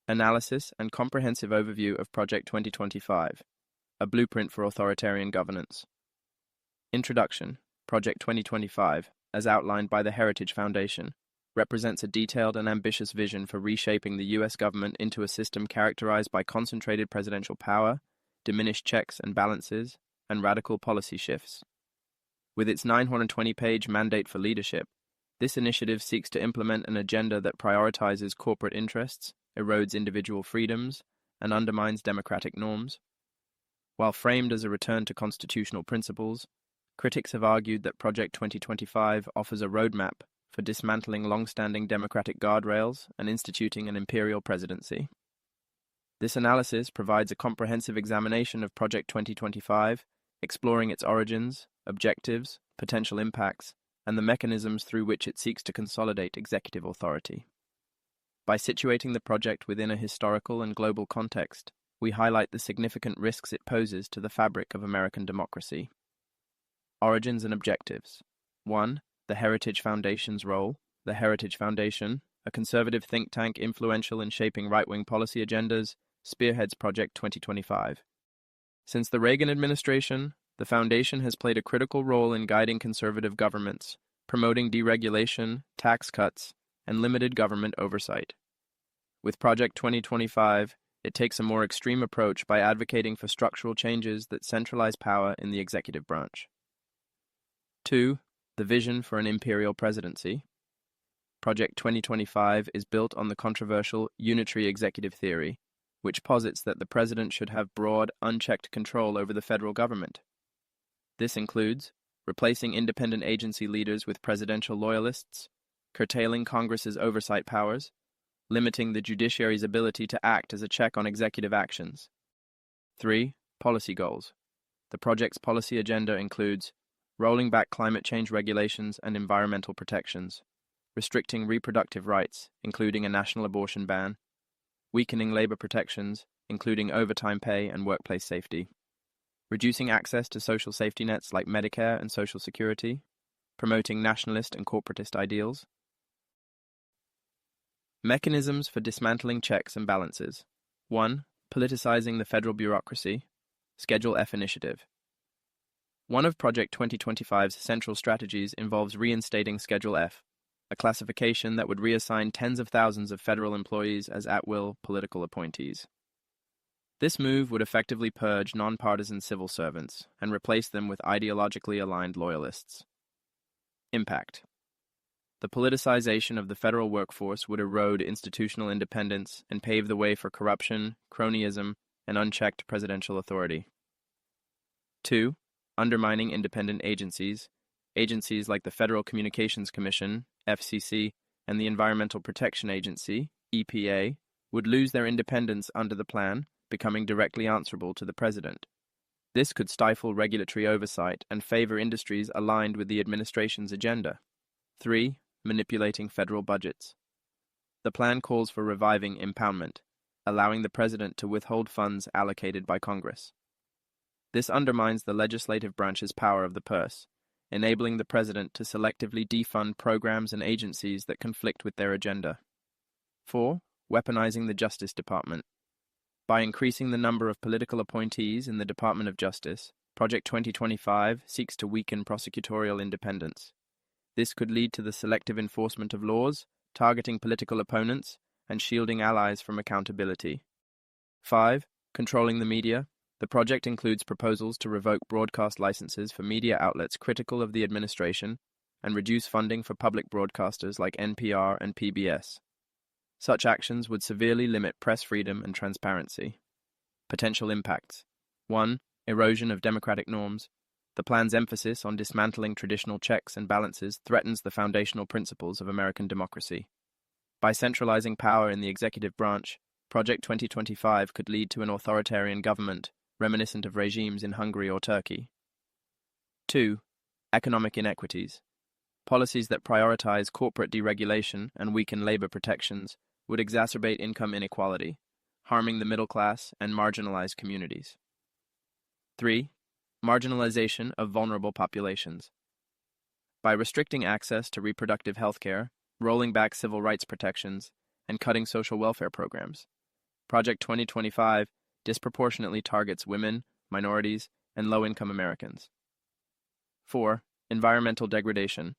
Analysis and comprehensive overview of Project 2025, a blueprint for authoritarian governance. Introduction. Project 2025, as outlined by the Heritage Foundation, represents a detailed and ambitious vision for reshaping the U.S. government into a system characterized by concentrated presidential power, diminished checks and balances, and radical policy shifts. With its 920-page mandate for leadership, this initiative seeks to implement an agenda that prioritizes corporate interests, erodes individual freedoms, and undermines democratic norms. While framed as a return to constitutional principles, critics have argued that Project 2025 offers a roadmap for dismantling long-standing democratic guardrails and instituting an imperial presidency. This analysis provides a comprehensive examination of Project 2025, exploring its origins, objectives, potential impacts, and the mechanisms through which it seeks to consolidate executive authority. By situating the project within a historical and global context, we highlight the significant risks it poses to the fabric of American democracy. Origins and objectives. 1. The Heritage Foundation's role. The Heritage Foundation, a conservative think tank influential in shaping right-wing policy agendas, spearheads Project 2025. Since the Reagan administration, the Foundation has played a critical role in guiding conservative governments, promoting deregulation, tax cuts, and limited government oversight. With Project 2025, it takes a more extreme approach by advocating for structural changes that centralize power in the executive branch. 2. The vision for an imperial presidency. Project 2025 is built on the controversial unitary executive theory, which posits that the president should have broad, unchecked control over the federal government. This includes replacing independent agency leaders with presidential loyalists, curtailing Congress's oversight powers, limiting the judiciary's ability to act as a check on executive actions. 3. Policy goals. The project's policy agenda includes rolling back climate change regulations and environmental protections, restricting reproductive rights, including a national abortion ban, weakening labor protections, including overtime pay and workplace safety, reducing access to social safety nets like Medicare and Social Security, promoting nationalist and corporatist ideals. Mechanisms for dismantling checks and balances. 1. Politicizing the federal bureaucracy. Schedule F initiative. One of Project 2025's central strategies involves reinstating Schedule F, a classification that would reassign tens of thousands of federal employees as at-will political appointees. This move would effectively purge nonpartisan civil servants and replace them with ideologically aligned loyalists. Impact. The politicization of the federal workforce would erode institutional independence and pave the way for corruption, cronyism, and unchecked presidential authority. 2. Undermining independent agencies. Agencies like the Federal Communications Commission, FCC, and the Environmental Protection Agency, EPA, would lose their independence under the plan, becoming directly answerable to the president. This could stifle regulatory oversight and favor industries aligned with the administration's agenda. 3. Manipulating federal budgets. The plan calls for reviving impoundment, allowing the president to withhold funds allocated by Congress. This undermines the legislative branch's power of the purse, enabling the president to selectively defund programs and agencies that conflict with their agenda. 4. Weaponizing the Justice Department. By increasing the number of political appointees in the Department of Justice, Project 2025 seeks to weaken prosecutorial independence. This could lead to the selective enforcement of laws, targeting political opponents, and shielding allies from accountability. 5. Controlling the media. The project includes proposals to revoke broadcast licenses for media outlets critical of the administration and reduce funding for public broadcasters like NPR and PBS. Such actions would severely limit press freedom and transparency. Potential impacts. 1. Erosion of democratic norms. The plan's emphasis on dismantling traditional checks and balances threatens the foundational principles of American democracy. By centralizing power in the executive branch, Project 2025 could lead to an authoritarian government, reminiscent of regimes in Hungary or Turkey. 2. Economic inequities. Policies that prioritize corporate deregulation and weaken labor protections would exacerbate income inequality, harming the middle class and marginalized communities. 3. Marginalization of vulnerable populations. By restricting access to reproductive health care, rolling back civil rights protections, and cutting social welfare programs, Project 2025 disproportionately targets women, minorities, and low-income Americans. 4. Environmental degradation.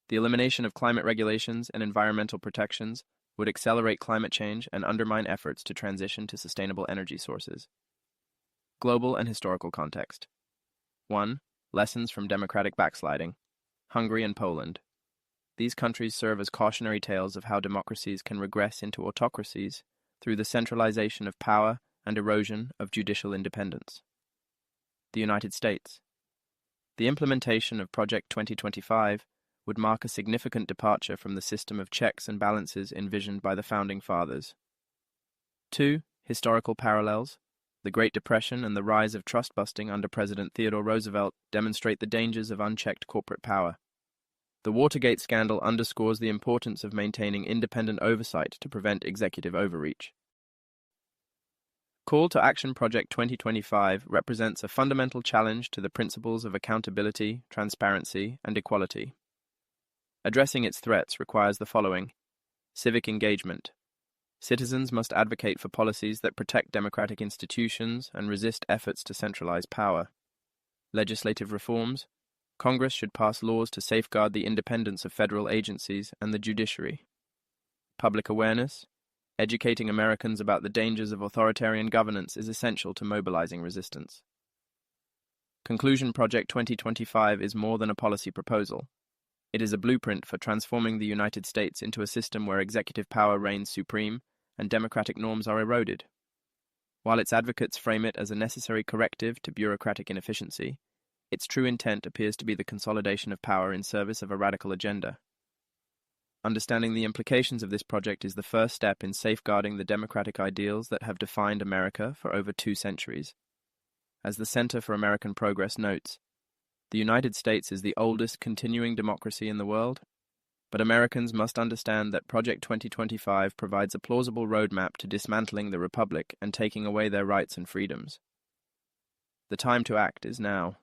The elimination of climate regulations and environmental protections would accelerate climate change and undermine efforts to transition to sustainable energy sources. Global and historical context. 1. Lessons from democratic backsliding. Hungary and Poland. These countries serve as cautionary tales of how democracies can regress into autocracies through the centralization of power and erosion of judicial independence. The United States. The implementation of Project 2025 would mark a significant departure from the system of checks and balances envisioned by the Founding Fathers. 2. Historical parallels. The Great Depression and the rise of trust-busting under President Theodore Roosevelt demonstrate the dangers of unchecked corporate power. The Watergate scandal underscores the importance of maintaining independent oversight to prevent executive overreach. Call to Action Project 2025 represents a fundamental challenge to the principles of accountability, transparency, and equality. Addressing its threats requires the following: civic engagement. Citizens must advocate for policies that protect democratic institutions and resist efforts to centralize power. Legislative reforms. Congress should pass laws to safeguard the independence of federal agencies and the judiciary. Public awareness. Educating Americans about the dangers of authoritarian governance is essential to mobilizing resistance. Conclusion: Project 2025 is more than a policy proposal. It is a blueprint for transforming the United States into a system where executive power reigns supreme and democratic norms are eroded. While its advocates frame it as a necessary corrective to bureaucratic inefficiency, its true intent appears to be the consolidation of power in service of a radical agenda. Understanding the implications of this project is the first step in safeguarding the democratic ideals that have defined America for over 2 centuries. As the Center for American Progress notes, the United States is the oldest continuing democracy in the world, but Americans must understand that Project 2025 provides a plausible roadmap to dismantling the republic and taking away their rights and freedoms. The time to act is now.